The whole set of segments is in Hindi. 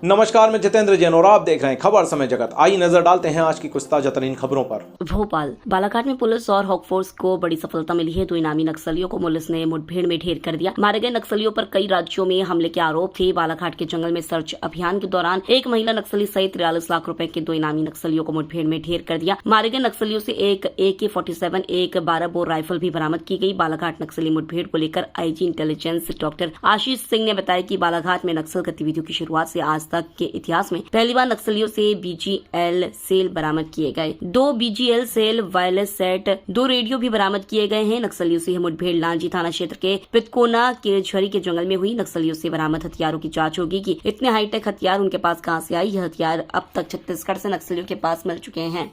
नमस्कार, मैं जितेंद्र जैन और आप देख रहे हैं खबर समय जगत। आइए नजर डालते हैं आज की कुछ ताजा तरीन खबरों पर। भोपाल बालाघाट में पुलिस और हॉक फोर्स को बड़ी सफलता मिली है। 2 इनामी नक्सलियों को पुलिस ने मुठभेड़ में ढेर कर दिया। मारे गए नक्सलियों पर कई राज्यों में हमले के आरोप थे। बालाघाट के जंगल में सर्च अभियान के दौरान एक महिला नक्सली सहित 43 लाख रुपए के 2 इनामी नक्सलियों को मुठभेड़ में ढेर कर दिया। मारे गए नक्सलियों से एक AK-47, एक 12 बोर राइफल भी बरामद की गई। बालाघाट नक्सली मुठभेड़ को लेकर IG intelligence doctor Ashish Singh ने बताया कि बालाघाट में नक्सल गतिविधियों की शुरुआत से आज तक के इतिहास में पहली बार नक्सलियों से BGL सेल बरामद किए गए। 2 BGL cell, wireless set, 2 radio भी बरामद किए गए हैं। नक्सलियों से यह मुठभेड़ लांजी थाना क्षेत्र के पितकोना के झरी के जंगल में हुई। नक्सलियों से बरामद हथियारों की जांच होगी कि इतने हाईटेक हथियार उनके पास कहां से आई। यह हथियार अब तक छत्तीसगढ़ से नक्सलियों के पास मिल चुके हैं।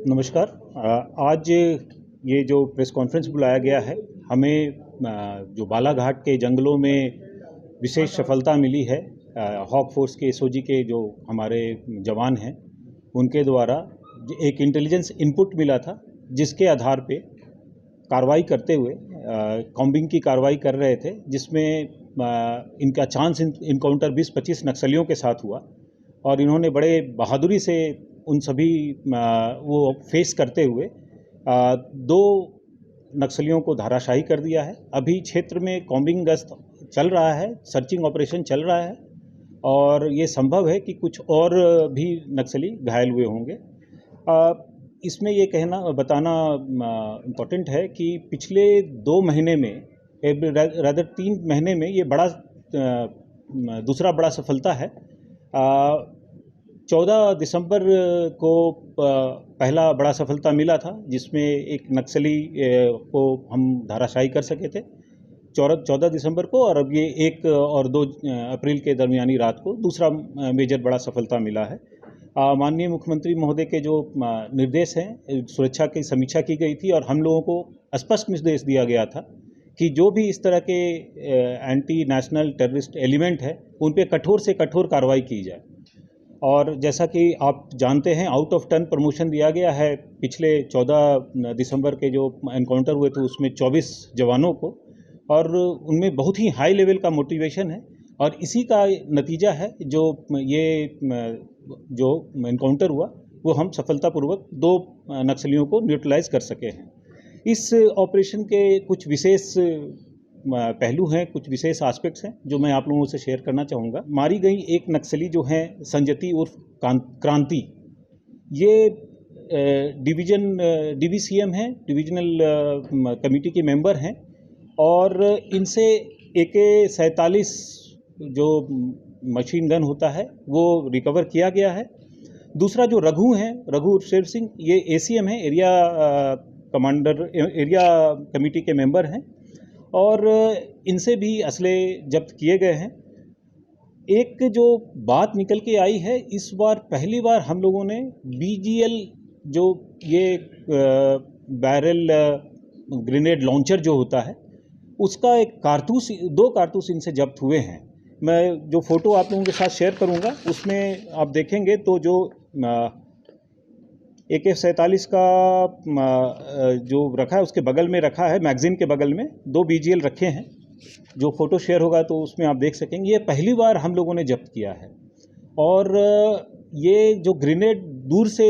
नमस्कार। आज ये जो प्रेस कॉन्फ्रेंस बुलाया गया है, हमें जो बालाघाट के जंगलों में विशेष सफलता मिली है, हॉक फोर्स के SOG के जो हमारे जवान हैं उनके द्वारा एक इंटेलिजेंस इनपुट मिला था, जिसके आधार पे कार्रवाई करते हुए कॉम्बिंग की कार्रवाई कर रहे थे, जिसमें इनका चांस इनकाउंटर 20-25 नक्सलियों के साथ हुआ और इन्होंने बड़े बहादुरी से उन सभी वो फेस करते हुए 2 नक्सलियों को धराशायी कर दिया है। अभी क्षेत्र में कॉम्बिंग गश्त चल रहा है, सर्चिंग ऑपरेशन चल रहा है और ये संभव है कि कुछ और भी नक्सली घायल हुए होंगे। इसमें ये बताना इम्पोर्टेंट है कि पिछले 2 महीने में, रादर 3 महीने में, ये दूसरा बड़ा सफलता है। 14 दिसंबर को पहला बड़ा सफलता मिला था, जिसमें एक नक्सली को हम धराशायी कर सके थे 14 दिसंबर को, और अब ये 1 और 2 अप्रैल के दरमियानी रात को दूसरा मेजर बड़ा सफलता मिला है। माननीय मुख्यमंत्री महोदय के जो निर्देश हैं, सुरक्षा की समीक्षा की गई थी और हम लोगों को स्पष्ट निर्देश दिया गया था कि जो भी इस तरह के एंटी नेशनल टेररिस्ट एलिमेंट है, उन पे कठोर से कठोर कार्रवाई की जाए। और जैसा कि आप जानते हैं, आउट ऑफ टर्न प्रमोशन दिया गया है। पिछले 14 दिसंबर के जो एनकाउंटर हुए थे उसमें 24 जवानों को, और उनमें बहुत ही हाई लेवल का मोटिवेशन है और इसी का नतीजा है जो एनकाउंटर हुआ वो हम सफलतापूर्वक 2 नक्सलियों को न्यूट्रलाइज कर सके हैं। इस ऑपरेशन के कुछ विशेष पहलू हैं, कुछ विशेष एस्पेक्ट्स हैं जो मैं आप लोगों से शेयर करना चाहूँगा। मारी गई एक नक्सली जो है संजती उर्फ क्रांति, ये DVCM हैं, डिविजनल कमेटी के मेंबर हैं और इनसे AK-47 जो मशीन गन होता है वो रिकवर किया गया है। दूसरा जो रघु उर्फ शेर सिंह, ये ACM है, एरिया कमांडर, एरिया कमेटी के मेंबर हैं और इनसे भी असले जब्त किए गए हैं। एक जो बात निकल के आई है, इस बार पहली बार हम लोगों ने BGL जो ये बैरल ग्रेनेड लॉन्चर जो होता है, उसका एक कारतूस, 2 कारतूस इनसे जब्त हुए हैं। मैं जो फ़ोटो आप लोगों के साथ शेयर करूंगा उसमें आप देखेंगे तो जो AK-47 का जो रखा है उसके बगल में रखा है, मैगजीन के बगल में 2 BGL रखे हैं। जो फ़ोटो शेयर होगा तो उसमें आप देख सकेंगे। ये पहली बार हम लोगों ने जब्त किया है और ये जो ग्रेनेड दूर से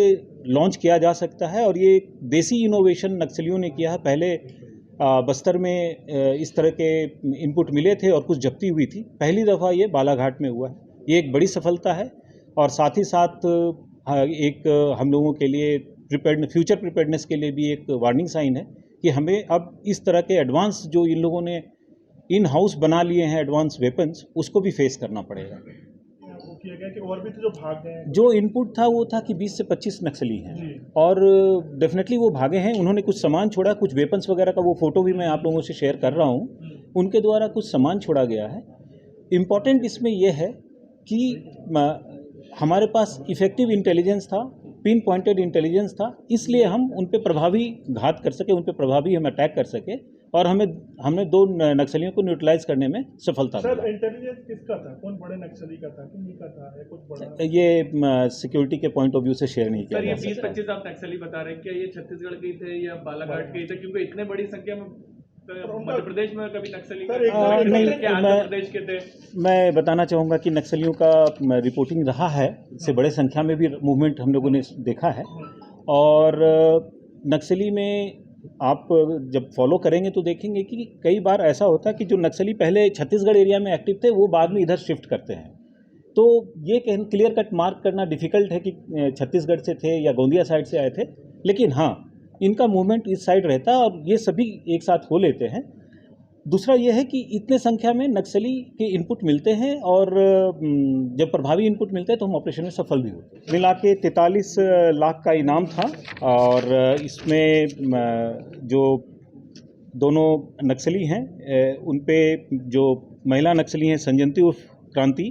लॉन्च किया जा सकता है और ये देसी इनोवेशन नक्सलियों ने किया है। पहले बस्तर में इस तरह के इनपुट मिले थे और कुछ जब्ती हुई थी, पहली दफ़ा ये बालाघाट में हुआ है। ये एक बड़ी सफलता है और साथ ही साथ एक हम लोगों के लिए फ्यूचर प्रिपेयर्डनेस के लिए भी एक वार्निंग साइन है कि हमें अब इस तरह के एडवांस जो इन लोगों ने इन हाउस बना लिए हैं एडवांस वेपन्स, उसको भी फेस करना पड़ेगा। किया गया कि और भी तो जो भाग गए हैं, जो इनपुट था वो था कि 20 से 25 नक्सली हैं और डेफिनेटली वो भागे हैं। उन्होंने कुछ सामान छोड़ा, कुछ वेपन्स वगैरह का वो फोटो भी मैं आप लोगों से शेयर कर रहा हूँ। उनके द्वारा कुछ सामान छोड़ा गया है। इम्पॉर्टेंट इसमें यह है कि हमारे पास इफेक्टिव इंटेलिजेंस था, पिन पॉइंटेड इंटेलिजेंस था, इसलिए हम उन पे प्रभावी घात कर सके, उन पे प्रभावी हम अटैक कर सके और हमने 2 नक्सलियों को न्यूट्रलाइज करने में सफलता मिली। सर, इंटेलिजेंस किसका था? कौन बड़े नक्सली का था, किन्हीं का था या कुछ बड़ा? ये सिक्योरिटी के पॉइंट ऑफ व्यू से शेयर नहीं किया सर, ये जा सकता। 20-25 आप नक्सली बता रहे हैं, क्या ये छत्तीसगढ़ के थे या बालाघाट के थे? क्योंकि इतने बड़ी संख्या में तो मध्य प्रदेश में कभी नक्सली सर, एक नहीं, क्या आंध्र प्रदेश के थे? मैं बताना चाहूँगा कि नक्सलियों का रिपोर्टिंग रहा है, इससे बड़े संख्या में भी मूवमेंट हम लोगों ने देखा है। और नक्सली में आप जब फॉलो करेंगे तो देखेंगे कि कई बार ऐसा होता है कि जो नक्सली पहले छत्तीसगढ़ एरिया में एक्टिव थे वो बाद में इधर शिफ्ट करते हैं। तो ये क्लियर कट मार्क करना डिफ़िकल्ट है कि छत्तीसगढ़ से थे या गोंदिया साइड से आए थे, लेकिन हाँ इनका मूवमेंट इस साइड रहता है और ये सभी एक साथ हो लेते हैं। दूसरा ये है कि इतने संख्या में नक्सली के इनपुट मिलते हैं और जब प्रभावी इनपुट मिलते हैं तो हम ऑपरेशन में सफल भी होते हैं। मिला के 43 लाख का इनाम था और इसमें जो दोनों नक्सली हैं उन पे जो महिला नक्सली हैं संजंती उर्फ क्रांति,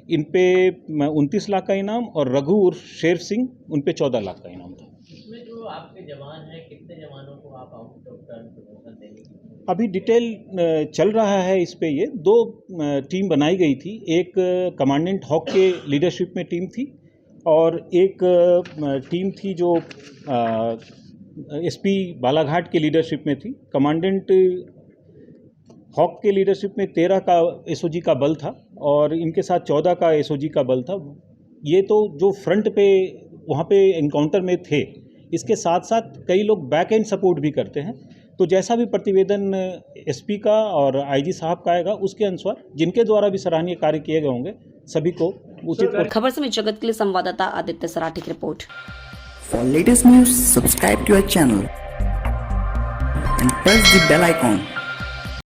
इन पे 29 लाख का इनाम और रघु उर्फ शेर सिंह उन पे 14 लाख का इनाम था। इसमें जो आपके जवान हैं, कितने जवानों को आप आउट ऑफ टर्न प्रमोशन देंगे? अभी डिटेल चल रहा है इस पे। ये 2 टीम बनाई गई थी, एक कमांडेंट हॉक के लीडरशिप में टीम थी और एक टीम थी जो एसपी बालाघाट के लीडरशिप में थी। कमांडेंट हॉक के लीडरशिप में 13 का एसओजी का बल था और इनके साथ 14 का एसओजी का बल था। ये तो जो फ्रंट पे वहाँ पे एनकाउंटर में थे, इसके साथ साथ कई लोग बैक एंड सपोर्ट भी करते हैं। तो जैसा भी प्रतिवेदन एसपी का और आईजी साहब का आएगा उसके अनुसार जिनके द्वारा भी सराहनीय कार्य किए गए होंगे सभी को उचित। खबर समय जगत के लिए संवाददाता आदित्य सराठी की report. For latest news, subscribe to our channel and press the bell icon.